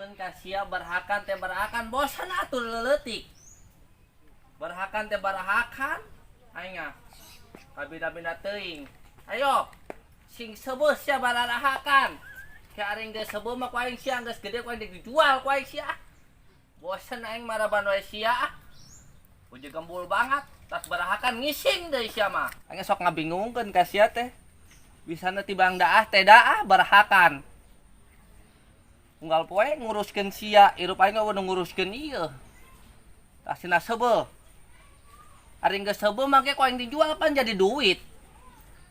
bingungkeun ka sia barahakan teh barahakan bosan atuh leuletik. Barahakan teh barahakan aing kabida-bida teuing. Ayo sing seubeus sia barahakan. Ke aing geus seubeus mah ku aing sia geus gede ku aing dijual ku aing sia. Bosan aing maraban wae sia. Uje gembul banget. Tas barahakan ngising deui sia mah. Aing sok ngabingungkeun ka sia teh. Bisana tibang daah teh daah barahakan. Unggal poe nguruskeun sia, irup aing mah nguruskeun ieu. Tasina seubeuh. Ari geus seubeuh mah ge ku aing dijual pan jadi duit.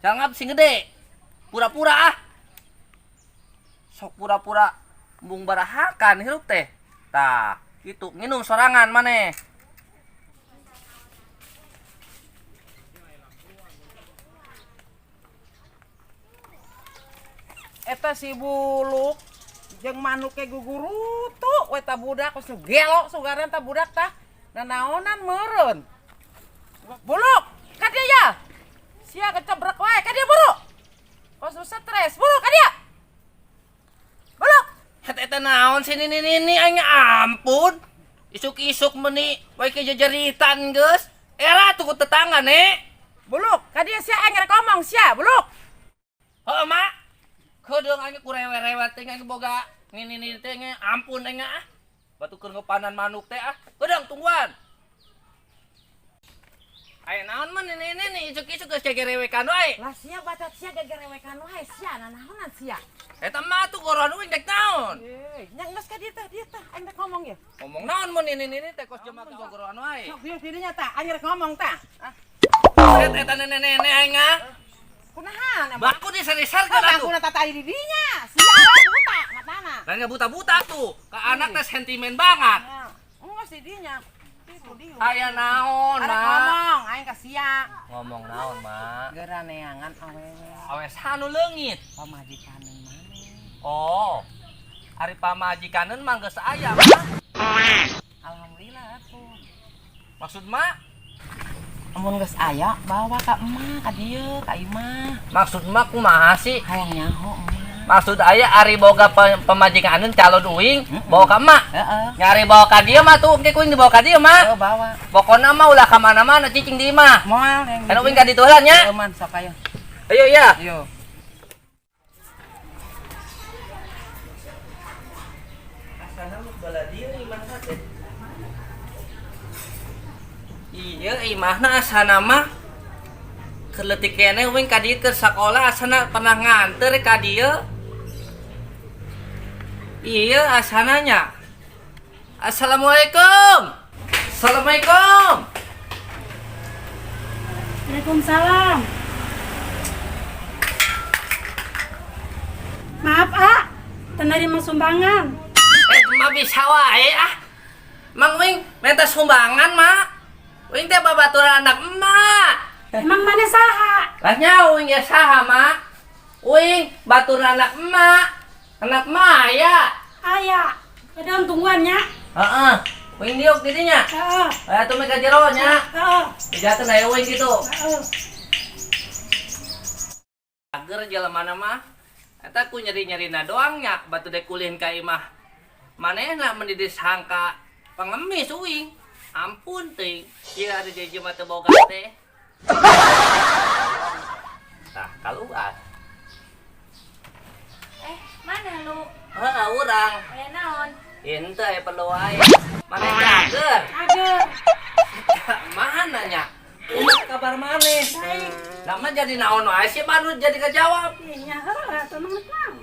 Jangan sing gede. Pura-pura ah. Sok pura-pura embung barahakan hirup teh. Tah, kitu nginum sorangan maneh. Eta si buluk jeung manuk ke gugurutu we ta budak geus gelo sugaran ta budak tah nanaonan meureun. Buluk, ka dieu ya. Sia kecebrek wae ka dieu buru. Kos stres, buru ka dieu. Buluk, Eta naon sih ini aing ampun. Isuk-isuk meuni wae ke jajaritan geus. Era tuh ku tetangga ne. buluk, ka dieu sia aing rek ngomong sia, buluk. Heuh mak. Kedeung aing ku rewe-rewe teh aing boga ngini teh ampun aing ah. Batukeun ngepanan manuk teh ah. Kedeung tungguan. Aya naon mah ini isuk-isuk geus gegerewekan wae. Lah sia batat sia gegerewekan wae sia nanaonan sia. Eta mah tuh goron uing dek naon. Nya geus ka dieu tah aing rek ngomong ye. Ngomong naon mun ini teh kos jema ke goron wae. Sok dieu dirinya tah aing rek ngomong tah. Eta nenek-nenek aing ah. Kunahan emang? Baku disar-disar kan atuh. Bangkuna tata di dinya. Sia buta matana. Kan buta-buta tuh. Ka anak teh sentimen banget. Engos di dinya. Itu dieu. Aya naon, Arek Mak? ngomong, aing ka sia. Ngomong naon, Mak? Geura neangan awewe. Awes anu leungit. Pamajikaneun maneh. Oh. Ari pamajikaneun mah geus aya, Mak. Alhamdulillah atuh. Maksud Mak? Amun geus aya bawa ka emak ka dieu ka imah. Maksud Mak kumaha sih? Hayang nyaho emak. Maksud aya ari boga pamajikaneun calon uing bawa ka emak. Heeh. Nyari bawa ka dieu mah tuh engke kuing dibawa ka dieu mah. Bawa. Pokona mah ulah ka mana-mana cicing di imah. Moal yang. Kan uing ka ditu heula nya. Man sok aya. Ayo ya. Yo. Asana mah bala dieu imah teh. Iya imahna asana mah keleutik keneh uing ka dieu keur sakola asana pernah nganter ka dieu. Iya asananya. Assalamualaikum. Assalamualaikum. Waalaikumsalam. Maaf, A. Penerima sumbangan. Mah bisa wae ah. Mang Wing minta sumbangan, Mak. Wing teh babaturan anak emak. Emang mana saha? Lah nya Wing ya saha, Mak? Wing baturan anak emak. Anak Maya. Aya. Ada tungguannya. Heeh. Wing diuk didinya. Heeh. Aya tuh meka jero nya. Heeh. Dijakeun aya Wing gitu. Heeh. Ager jelemana mah eta ku nyeri-nyerina doang nya batu dek kulihin ka imah. Manehna mendidik sangka pengemis uing. Ampun teuing. Ieu ada jeje mah teu boga teh. Tah, kaluar. Mana lu? Heeh, urang. Aya naon? Henteu aya perlu wae. Maneh ager. Ada. Mana nya? Kumaha kabar maneh? Lama jadi naon wae sih baru jadi kajawab. Iya, heeh, tenang tenang.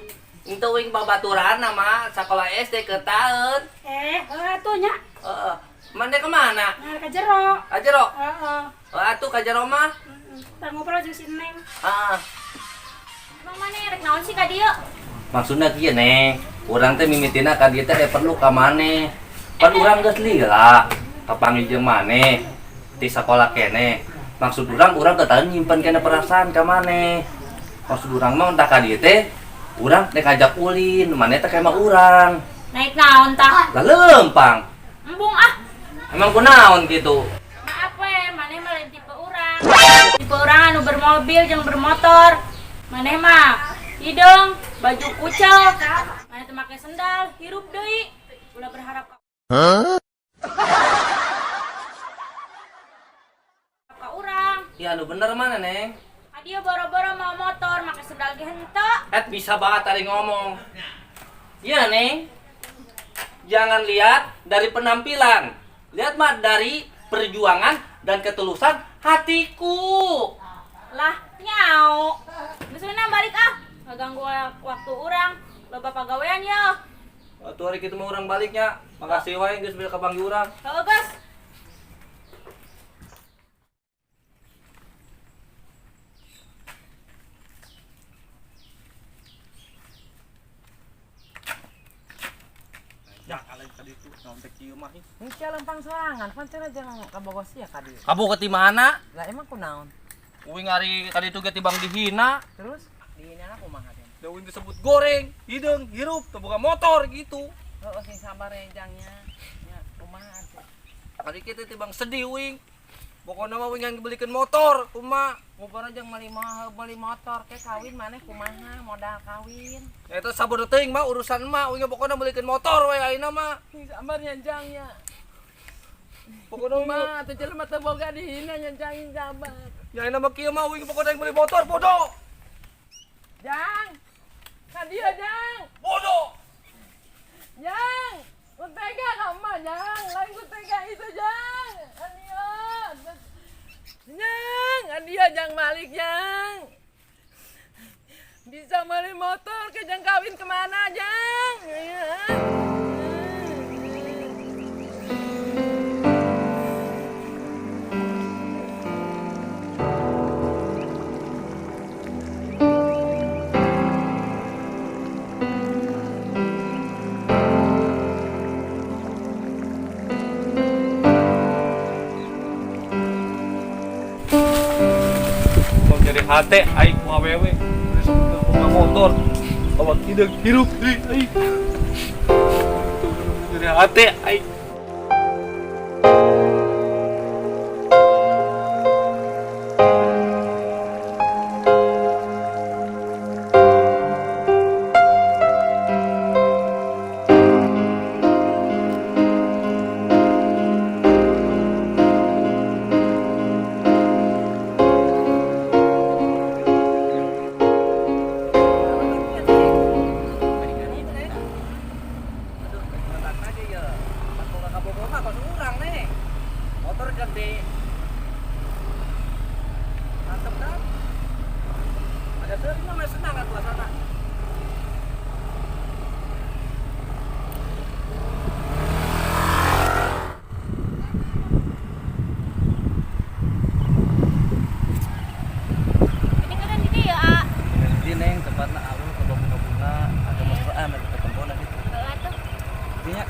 Itu wing babaturan nama sekolah SD ketaeun. Heeh tuh nya. Heeh. Mande kemana? Nah, ka jero. Kajero. Heeh. Atuh kajero mah. Tar ngobrol jeung si Neng. Heeh. Emang mana rek naon sih ka dieu? Maksudna kieu Neng. Urang teh mimitina ka dieu teh perlu ka maneh. Pan urang geus lila. Kapanggih jeung maneh di sekolah kene. Maksud urang ketaeun nyimpen kene perasaan ka maneh. Maksud urang mah entah ka dieu teh urang teh ngajak ulin, maneh teh mah urang. Naik naon tah? Lah lempang. Embung ah. Emang kunaon gitu? Maaf we, maneh mah lain tipe urang. Tipe urang anu bermobil jeung bermotor. Maneh mah hidung, baju kucel. Mana teu make sendal, hirup deui. Ulah berharap ka urang. Ya anu bener mana Neng? Adia boro-boro mau motor make sendal ge henteu. Bisa banget tadi ngomong. Iya Neng. Jangan lihat dari penampilan. Lihat mah dari perjuangan dan ketulusan hatiku. Lah nyau. Geus balik ah. Ngaganggu waktu urang. Loba pagawean ya. Waktu hari kita mau orang baliknya. Makasih wae geus bila kabanggi urang. Heuh geus. Ya kalian tadi itu nontek kieu mah. Engke lempang sorangan, pancen aja kabogoh sia ka dieu. Kamu ke mana? Lah emang kunaon? Uing hari kali itu ge tibang dihina. Terus dihina kumaha teh? Da uing disebut goreng, hidung, hirup, teu boga motor gitu. Heuh sing sabar enjangnya. Nya kumaha atuh? Kali kita tibang sedih uing. Pokoknya mah uing yang dibelikan motor, kumaha. Mupana jeung meuli motor ke kawin maneh kumaha modal kawin. Eta sabar teuing mah urusan mah uing pokoknya belikan motor we ayeuna mah. Sing sabar nyanjangnya. Pokoknya mah Kumaha atuh jelema teu boga dihina nyanjangin sabar. ya ayeuna mah kieu mah uing pokoknya yang beli motor bodoh. Jang. Ka dieu Jang. Bodoh. Jang. Kutega ka emak Jang. Lain kutega itu Jang. Adio. Jang, adio Jang Malik Jang. Bisa beli motor ke Jang kawin kemana Jang? Ya. Mau jadi hate aing ku awewe. Besok ke motor. Awak hidung hirup deui aing. Jadi hate aing. Motor gede. Mantep kan? Ada sering mah senang atuh asana. Ini keren gini ya, A. Ini Neng tempatna alun ke bunga-bunga, ada mesraan ada ketempona gitu. Heuh atuh. Dinya.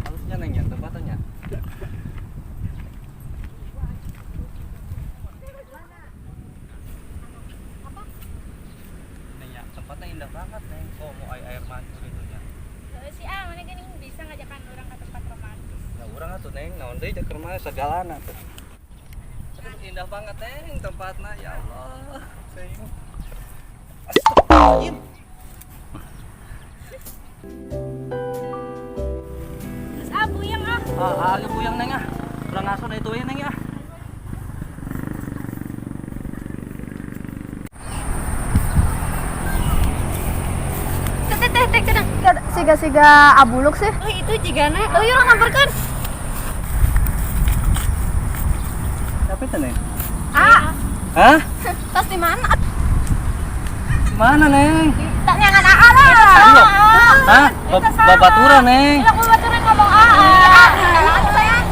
Harusnya Neng yang tempatnya. Neng ya, tempatnya indah banget Neng. Oh mau air mancur itu nya. Heuh si A, mana geuning bisa ngajakan urang ke tempat romantis. Nah, urang atuh Neng, naon deui jeung keur mana segalana tuh. Aduh, indah banget Neng tempatna, ya Allah. Neng. Astagfirullahaladzim. Terus A buyang ah. Lagi buyang Neng ah. Urang ngaso da itu we Neng ya. Teh kadang siga-siga abuluk sih. Oh itu jigana. Oh iya orang namparkeun. Siapa itu Neng? Ah, Hah? tas di mana? Mana Neng? Tak nyangan AA lah. Hah? Babaturan Neng. Bilang babaturan ngomong AA. Sayang.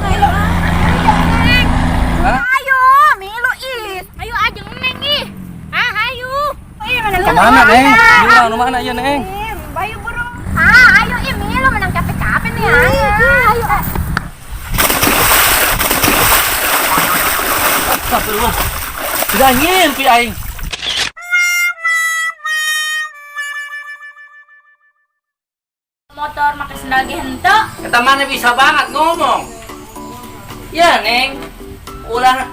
Hah? Ayo, milu is. Ayo ajeng neng ih. Ah, ayo. Iya mana lu? Kemana Neng? Bilang nu mana ya Neng? Bayu burung. Ah, ayo ih milu menang capek-capek nih. Ayo. Ayo. Astagfirullah. Sudah ngimpi aing. Motor make sendal ge henteu. Eta mana bisa banget ngomong. Ya Neng. Ulah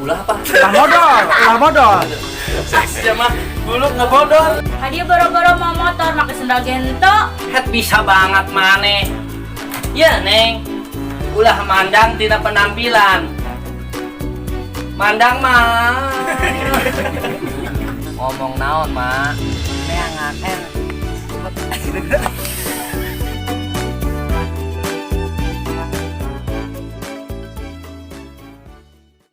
ulah apa? Ulah modal. Ya mah, buluk ngebodor. Hadiah boro-boro mau motor pakai sendal gento. Het bisa banget maneh. Ya neng, ulah mandang tina penampilan. Mandang mah. Ngomong naon mak? Neangan